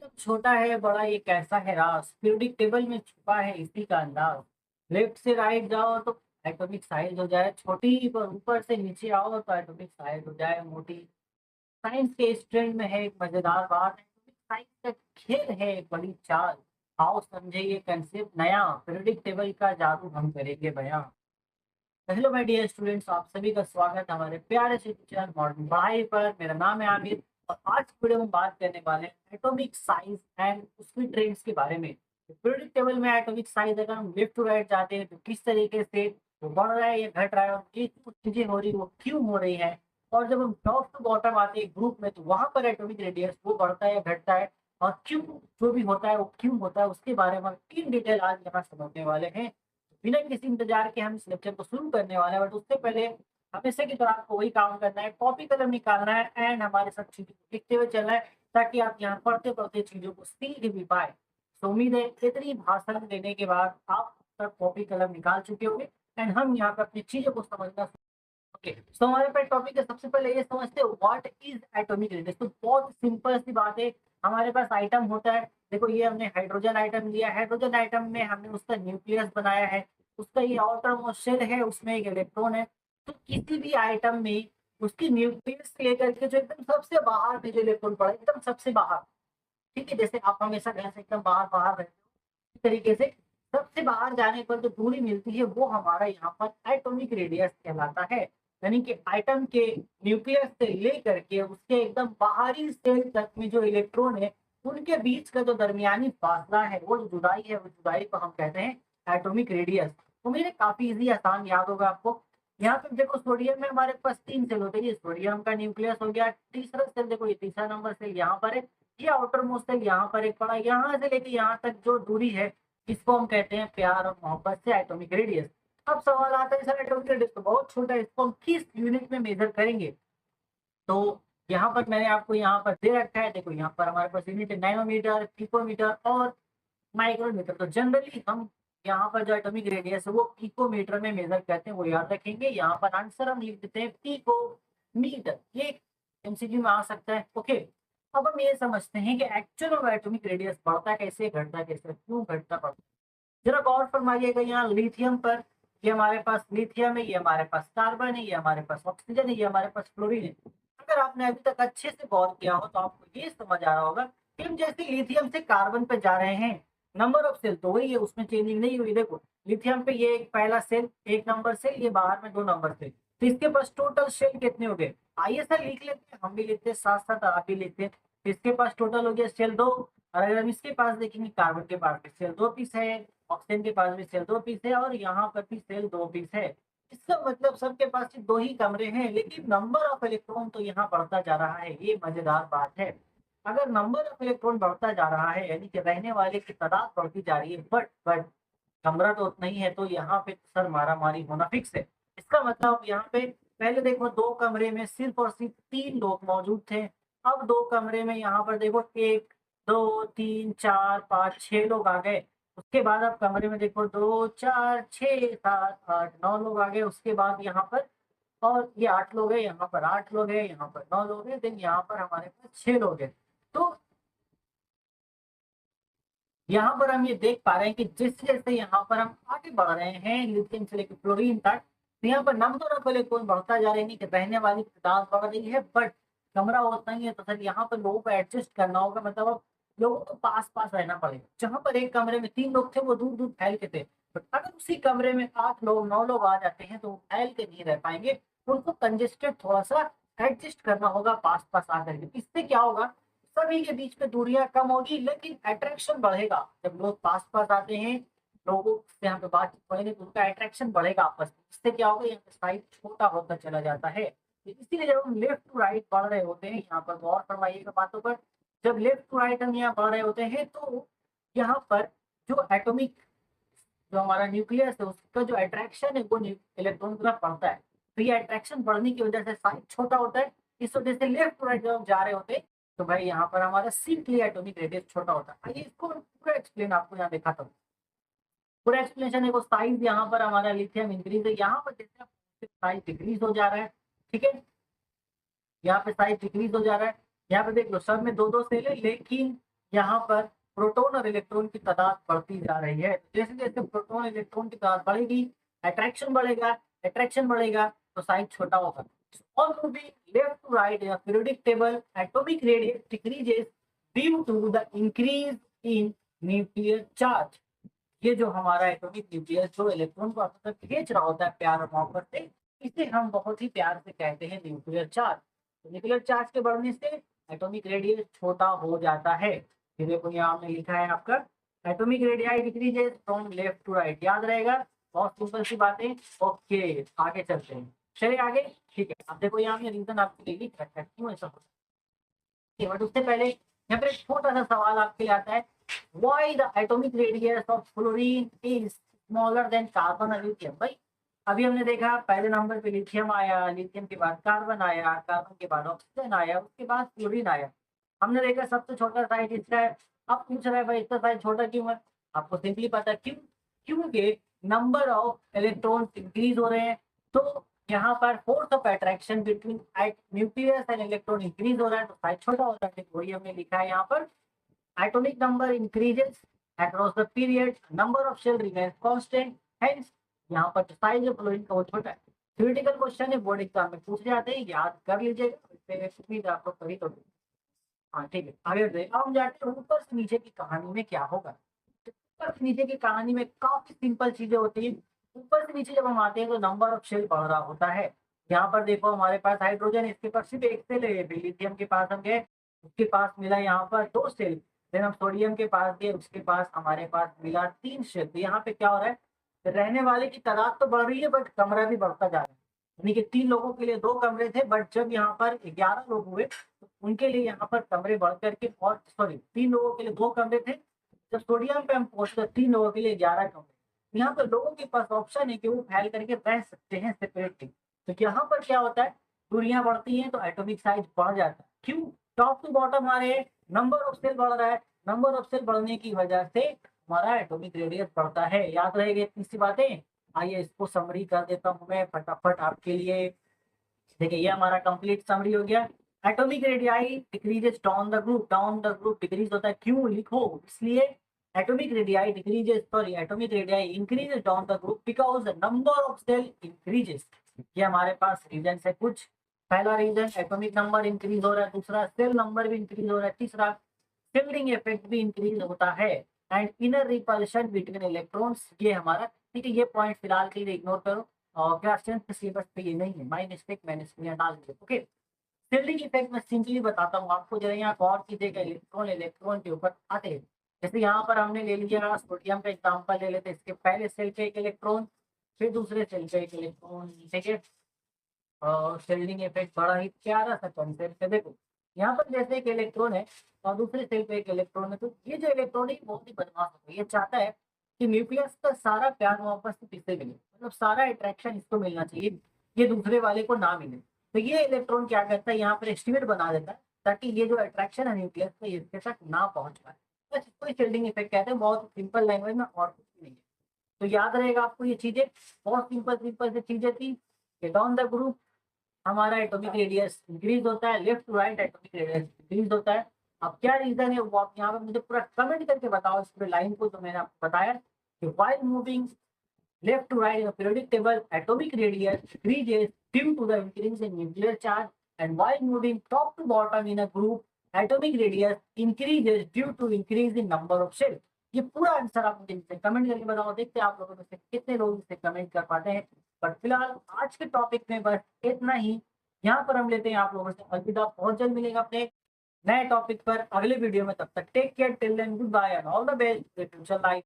एकदम छोटा है बड़ा ये कैसा है राज, पीरियोडिक टेबल में छुपा है इसी का अंदाज। लेफ्ट से राइट जाओ तो एटॉमिक साइज हो जाए छोटी, पर ऊपर से नीचे आओ तो एटॉमिक साइज हो जाए मोटी। साइंस के इस ट्रेंड में है एक मजेदार बात, एटॉमिक साइज का खेल है एक बड़ी चाल। आओ समझे ये कंसेप्ट नया, पीरियोडिक टेबल का जादू हम करेंगे बयां। हेलो माय डियर स्टूडेंट्स, आप सभी का स्वागत है हमारे प्यारे से चैनल मॉडर्न पढ़ाई पर। मेरा नाम है आमिर और आज की वीडियो में बात करने वाले हैं एटॉमिक साइज एंड उसकी ट्रेंड्स के बारे में। पीरियोडिक टेबल में एटॉमिक साइज अगर हम लेफ्ट टू राइट जाते हैं तो किस तरीके से वो बढ़ रहा है या घट रहा है, और ये जो चीजें हो रही है वो क्यों हो रही है। और जब हम टॉप टू बॉटम आते हैं ग्रुप में तो वहां पर एटॉमिक रेडियस वो बढ़ता है या घटता है, और क्यों जो भी होता है वो क्यों होता है उसके बारे में इन डिटेल आज यहाँ समझने वाले हैं। बिना किसी इंतजार के हम इस लेक्चर को शुरू करने वाले हैं, बट उससे पहले हमेशा की तरह आपको वही काम करना है, कॉपी कलम निकालना है एंड हमारे साथ चीजों को लिखते हुए चलना है, ताकि आप यहाँ पढ़ते पढ़ते चीजों को सीख भी पाए। तो उम्मीद है इतनी भाषण देने के बाद आप तक कॉपी कलम निकाल चुके होंगे एंड हम यहाँ पर अपनी चीजों को समझना। ओके, तो हमारे पास टॉपिक है, सबसे पहले ये समझते हैं व्हाट इज एटॉमिक रेडियस। तो बहुत सिंपल सी बात है, हमारे पास आइटम होता है। देखो ये हमने हाइड्रोजन आइटम लिया, हाइड्रोजन आइटम में हमने उसका न्यूक्लियस बनाया है, उसका ये आउटर मोस्ट शेल है, उसमें एक इलेक्ट्रॉन है। तो किसी भी आइटम में उसकी न्यूक्लियस से लेकर के जो एकदम सबसे बाहर में जो इलेक्ट्रॉन पड़ा है, एकदम सबसे बाहर, ठीक है, जैसे आप हमेशा घर से एकदम बाहर बाहर रहते हो, इस तरीके से सबसे बाहर जाने पर जो दूरी मिलती है वो हमारा यहाँ पर एटॉमिक रेडियस कहलाता है। यानी कि आइटम के न्यूक्लियस से लेकर के उसके एकदम बाहरी सेल तक में जो इलेक्ट्रॉन है उनके बीच का जो दरमियानी फासला है, वो जो जुदाई है, वो जुदाई को हम कहते हैं एटॉमिक रेडियस। तो मेरे काफी इजी आसान याद होगा आपको। यहाँ पे देखो सोडियम में हमारे पास 3 सेल होते हैं, ये सोडियम का न्यूक्लियस हो गया। तीसरा सेल देखो, ये तीसरा नंबर सेल यहाँ पर है, ये आउटर मोस्ट सेल यहाँ पर एक पड़ा, यहाँ से लेके यहाँ तक जो दूरी है इसको हम कहते हैं प्यार और मोहब्बत से एटॉमिक रेडियस। अब सवाल आता है सर एटॉमिक रेडियस तो बहुत छोटा है, इसको हम किस यूनिट में मेजर करेंगे। तो यहाँ पर मैंने आपको यहाँ पर दे रखा है, देखो यहाँ पर हमारे पास यूनिट है नैनोमीटर, पिकोमीटर और माइक्रोमीटर। तो जनरली हम यहाँ पर जो एटॉमिक रेडियस है वो पिकोमीटर में मेजर करते हैं, वो याद रखेंगे। यहाँ पर आंसर हम लिख देते हैं पिकोमीटर, ये एमसीक्यू में आ सकता है। ओके, अब हम ये समझते हैं कि एक्चुअल में एटॉमिक रेडियस बढ़ता कैसे, घटता कैसे, क्यों घटता बढ़ता। जरा गौर फरमाइएगा यहाँ लिथियम पर, ये हमारे पास लिथियम है, ये हमारे पास कार्बन है, ये हमारे पास ऑक्सीजन है, ये हमारे पास फ्लोरीन है। अगर आपने अभी तक अच्छे से गौर किया हो तो आपको ये समझ आ रहा होगा कि हम जैसे लिथियम से कार्बन पे जा रहे हैं, नंबर ऑफ सेल तो वही है, उसमें चेंजिंग नहीं हुई। देखो लिथियम पे ये एक पहला सेल, एक नंबर सेल, ये बाहर में 2 नंबर सेल, तो इसके पास टोटल सेल कितने हो गए। आइए सर लिख लेते हैं, हम भी लिखते हैं साथ साथ आप भी लिखते हैं। इसके पास टोटल हो गया सेल 2, और अगर हम इसके पास देखेंगे कार्बन के पास भी सेल 2 पीस है, ऑक्सीजन के पास भी सेल 2 पीस है, और यहाँ पर भी सेल 2 पीस है। इसका मतलब सबके पास सिर्फ 2 ही कमरे हैं, लेकिन नंबर ऑफ इलेक्ट्रॉन तो यहाँ बढ़ता जा रहा है। ये मजेदार बात है, अगर नंबर ऑफ इलेक्ट्रॉन बढ़ता जा रहा है यानी कि रहने वाले की तादाद बढ़ती जा रही है, बट कमरा तो उतना ही है, तो यहाँ पे सर मारा मारी होना फिक्स है। इसका मतलब यहाँ पे पहले देखो 2 कमरे में सिर्फ और सिर्फ 3 लोग मौजूद थे, अब 2 कमरे में यहाँ पर देखो 1 2 3 4 5 6 लोग आ गए। उसके बाद अब कमरे में देखो 2 4 6 7 8 9 लोग आ गए। उसके बाद यहाँ पर और ये 8 लोग है, यहाँ पर 8 लोग है, यहाँ पर 9 लोग है, देन यहाँ पर हमारे पास 6 लोग है। तो यहाँ पर हम ये देख पा रहे हैं कि जैसे जैसे यहाँ पर हम आगे बढ़ रहे हैं लिथियम से लेकर क्लोरीन तक, तो यहाँ पर नंबर ऑफ इलेक्ट्रॉन बढ़ता जा रहा है, कि रहने वाली तादाद बढ़ रही है, बट कमरा उतना ही है। तो सर यहाँ पर लोगों को एडजस्ट करना होगा, मतलब अब लोगों को पास पास रहना पड़ेगा। जहां पर एक कमरे में 3 लोग थे वो दूर दूर फैल के थे, बट अगर उसी कमरे में 8 लोग 9 लोग आ जाते हैं तो वो फैल के नहीं रह पाएंगे, उनको कंजेस्टेड थोड़ा सा एडजस्ट करना होगा पास पास आकर के। इससे क्या होगा, सभी के बीच में दूरियां कम होगी, लेकिन अट्रैक्शन बढ़ेगा। जब लोग पास पास आते हैं, लोगों से यहाँ पे बातचीत करेंगे तो उनका अट्रैक्शन बढ़ेगा आपस में। इससे क्या होगा, यहाँ पे साइज छोटा होता चला जाता है। तो इसीलिए जब हम लेफ्ट टू राइट बढ़ रहे होते हैं, यहाँ पर गौर फरमाइएगा बातों पर, जब लेफ्ट टू राइट हम यहाँ बढ़ रहे होते हैं तो यहाँ पर जो एटॉमिक, जो हमारा न्यूक्लियस है उसका जो अट्रैक्शन है वो इलेक्ट्रॉन की तरफ बढ़ता है। तो ये अट्रैक्शन बढ़ने की वजह से साइज छोटा होता है। इस वजह से लेफ्ट टू राइट जब हम जा रहे होते हैं तो भाई यहाँ पर हमारा सिंपली एटॉमिक रेडियस छोटा होता है। आइए इसको पूरा एक्सप्लेन आपको यहाँ दिखाता हूँ। पूरा एक्सप्लेनेशन देखो, साइज यहाँ पर हमारा लिथियम इंक्रीज है, यहाँ पर जैसे साइज डिक्रीज हो जा रहा है, ठीक है, यहाँ पे साइज डिक्रीज हो जा रहा है। यहाँ पे देख लो सब में 2 2 सेल है, लेकिन यहाँ पर प्रोटॉन और इलेक्ट्रॉन की तादाद बढ़ती जा रही है। जैसे जैसे प्रोटॉन इलेक्ट्रॉन की तादाद बढ़ेगी, अट्रैक्शन बढ़ेगा, अट्रैक्शन बढ़ेगा तो साइज छोटा होगा। On moving left to right in a periodic table, atomic radius decreases due to the increase in nuclear charge. ये जो हमारा एटॉमिक न्यूक्लियस जो इलेक्ट्रॉन को अपनी तरफ खींच रहा होता है प्यार और मोहब्बत से, इसे हम बहुत ही प्यार से कहते हैं न्यूक्लियर चार्ज। तो न्यूक्लियर चार्ज के बढ़ने से एटॉमिक रेडियस छोटा हो जाता है। फिर देखो यहाँ हमने लिखा है आपका atomic radii decreases from left to right, याद रहेगा, बहुत सिंपल सी बातें। ओके, आगे चलते हैं, चलिए आगे। ठीक है, अब देखो यहाँ हमने रीजन आपके लिए लिख रखा है क्यों ऐसा होता है, बट उससे पहले यहाँ पर एक छोटा सा सवाल आपके लिए आता है, why the atomic radius of fluorine is smaller than carbon और lithium। भाई अभी हमने देखा पहले नंबर पे लिथियम आया, लिथियम के बाद कार्बन आया, कार्बन के बाद ऑक्सीजन आया, उसके बाद फ्लोरीन आया। हमने देखा सबसे छोटा साइज इसका है। अब पूछ रहा है भाई इसका साइज छोटा क्यों है, आपको सिंपली पता है क्यों, क्योंकि नंबर ऑफ इलेक्ट्रॉन इंक्रीज हो रहे हैं। तो यहाँ पर force of attraction between nucleus and electron increase हो रहा है तो साइज छोटा हो रहा है। वही हमने लिखा है यहाँ पर atomic number increases across the period, number of shell remains constant, hence यहाँ पर जो साइज है फ्लोरीन का वो छोटा है। थ्योरेटिकल क्वेश्चन है, बोर्ड एग्जाम में पूछ जाते हैं, याद कर लीजिएगा, उम्मीद आपको कभी तो। हाँ ठीक है, आगे बढ़ते हैं। अब हम जाते हैं ऊपर से नीचे की कहानी में क्या होगा। तो ऊपर से नीचे की कहानी में काफी सिंपल चीजें होती है। ऊपर से नीचे जब हम आते हैं तो नंबर ऑफ शेल बढ़ रहा होता है। यहाँ पर देखो हमारे पास हाइड्रोजन, इसके पास सिर्फ एक सेल है, लिथियम के पास हम गए, उसके पास मिला यहाँ पर 2 सेल। फिर हम सोडियम के पास गए, उसके पास हमारे पास मिला 3 शेल। तो यहाँ पे क्या हो रहा है, रहने वाले की तादाद तो बढ़ रही है बट कमरा भी बढ़ता जा रहा है। यानी कि 3 लोगों के लिए 2 कमरे थे, बट जब यहाँ पर 11 लोग हुए तो उनके लिए यहाँ पर कमरे बढ़ करके, और सॉरी 3 लोगों के लिए 2 कमरे थे, जब सोडियम पे हम पहुंचे 3 लोगों के लिए 11 कमरे। यहाँ पर लोगों के पास ऑप्शन है कि वो फैल करके रह सकते हैं सेपरेटली। तो यहाँ पर क्या होता है, दूरियां बढ़ती हैं तो एटॉमिक साइज बढ़ जाता है। क्यों, टॉप टू बॉटम आ रहे हैं, नंबर ऑफ सेल बढ़ रहा है, नंबर ऑफ सेल बढ़ने की वजह से हमारा एटॉमिक रेडियस बढ़ता है। याद रहेगी इतनी सी बातें। आइए इसको समरी कर देता हूँ मैं फटाफट आपके लिए। देखिए ये हमारा कंप्लीट समरी हो गया। Atomic radii decreases down the group, down the group decrease होता है, क्यों लिखो, इसलिए atomic radii decreases, sorry atomic radii increases down the group because the number of shell increases. ये हमारे पास रीजन है कुछ। पहला रीजन एटॉमिक नंबर इंक्रीज हो रहा है, दूसरा सेल नंबर भी इंक्रीज हो रहा है, तीसरा शिल्डिंग इफेक्ट भी इंक्रीज होता है, and inner repulsion between electrons. ये हमारा ठीक है, ये पॉइंट फिलहाल के लिए इग्नोर करो, और क्लास 10 सिलेबस पे ये नहीं है, माय मिस्टेक, मैंने इसको यहाँ डाल दिया। ओके, शिल्डिंग इफेक्ट मैं सिंपली बताता हूँ आपको, जरा यहाँ गौर कीजिएगा, इलेक्ट्रॉन इलेक्ट्रॉन के ऊपर आते हैं। जैसे यहाँ पर हमने ले लिया सोडियम का एग्जाम्पल ले लेते, इसके पहले सेल पे एक इलेक्ट्रॉन, फिर दूसरे सेल पे एक इलेक्ट्रॉन, ठीक है। और शिल्डिंग इफेक्ट बड़ा ही प्यारा सा कॉन्सेप्ट है। देखो यहाँ पर जैसे एक इलेक्ट्रॉन है और दूसरे सेल पे एक इलेक्ट्रॉन है, तो ये जो इलेक्ट्रॉन है बहुत ही बदमाश होता है। ये चाहता है कि न्यूक्लियस का सारा प्यार मोहब्बत सिर्फ इसे मिले, मतलब सारा अट्रैक्शन इसको मिलना चाहिए, ये दूसरे वाले को ना मिले। तो ये इलेक्ट्रॉन क्या करता है, यहाँ पर एस्टिमेट बना देता है ताकि ये जो अट्रैक्शन है न्यूक्लियस का ये इसके तक ना पहुंच पाए। बस इसको शिल्डिंग इफेक्ट कहते हैं, बहुत सिंपल लैंग्वेज में, और कुछ भी नहीं है। तो याद रहेगा आपको ये चीजें, बहुत सिंपल सिंपल से चीजें थी। डाउन द ग्रुप हमारा एटॉमिक रेडियस इंक्रीज होता है, left to right atomic radius increase होता है। अब क्या रीजन है वो आप यहाँ पे मुझे पूरा कमेंट करके बताओ इस पूरे लाइन को, जो मैंने आपको बताया कि while moving left to right in periodic table atomic radius decreases due to the increase in nuclear charge, and while moving top to bottom in a group atomic radius increases due to increase in number of shell. ये पूरा answer आप मुझे नीचे comment करके बताओ, देखते हैं आप लोगों में से कितने लोग इसे कमेंट कर पाते हैं। बट फिलहाल आज के टॉपिक में बस इतना ही। यहाँ पर हम लेते हैं आप लोगों से अलविदा, बहुत जल्द मिलेगा अपने नए टॉपिक पर अगले वीडियो में। तब तक take care, till then goodbye and all the best future life.